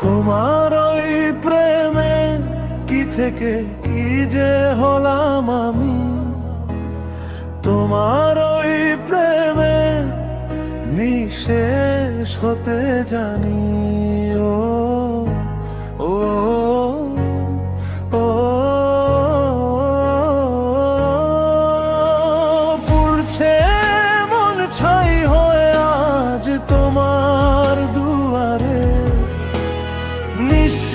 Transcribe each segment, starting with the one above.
তোমার ওই প্রেমে কি থেকে কি যে হলাম আমি, তোমার ওই প্রেমে নিঃশেষ হতে জানি। ও ও ও পুড়ছে মন ছাই হয়ে আজ তোমার দুয়ারে, নিঃস্ব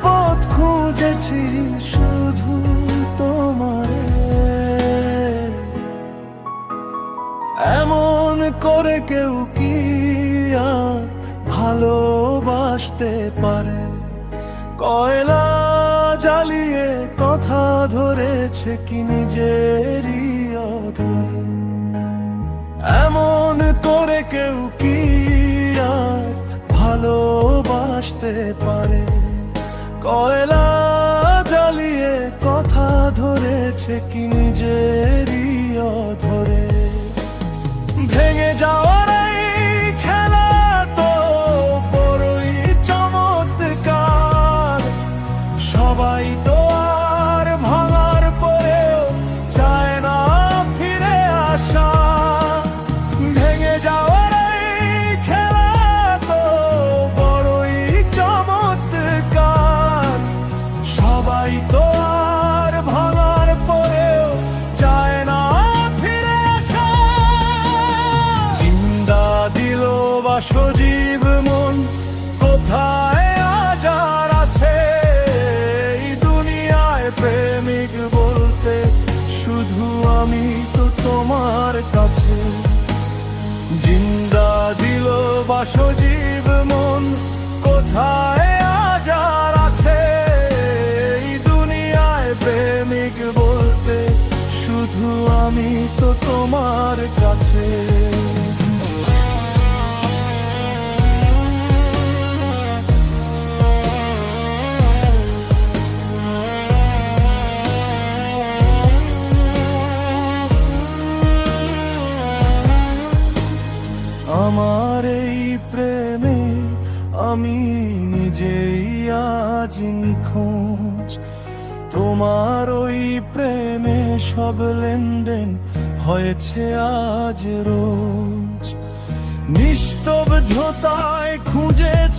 পথ খুঁজেছি শুধু তোমারে। এমন করে কেউ কি আর ভালোবাসতে পারে? কয়লা জ্বালিয়ে কথা ধরেছে কি নিজেরই অধরে? এমন করে কেউ কি আর ভালোবাসতে পারে? কয়লা জ্বালিয়ে কথা ধরেছে কি নিজেরই অধরে? ভেঙে যাওয়ার এই খেলা তো বড়ই চমৎকার, সবাই তো আর ভাঙার পরেও চায় না ফিরে আসা। ভেঙে যাওয়ার এই খেলা তো বড়ই চমৎকার, সবাই তো আর ভাঙার পরেও চায় না ফিরে আসা। জিন্দা দিল বা সজীব মন কোথায় আজ আর আছে? এই দুনিয়ায় প্রেমিক বলতে শুধু আমি তো তোমার কাছে। জিন্দা দিল বা সজীব মন কোথায় আজ আর আছে? এই দুনিয়ায় প্রেমিক বলতে শুধু আমি তো তোমার কাছে। আমার এই প্রেমে আমি নিজেই আজ নিখোঁজ। তোমার ওই প্রেমে সব লেনদেন হয়েছে আজ রোজ। নিস্তব্ধতায় খুঁজেছি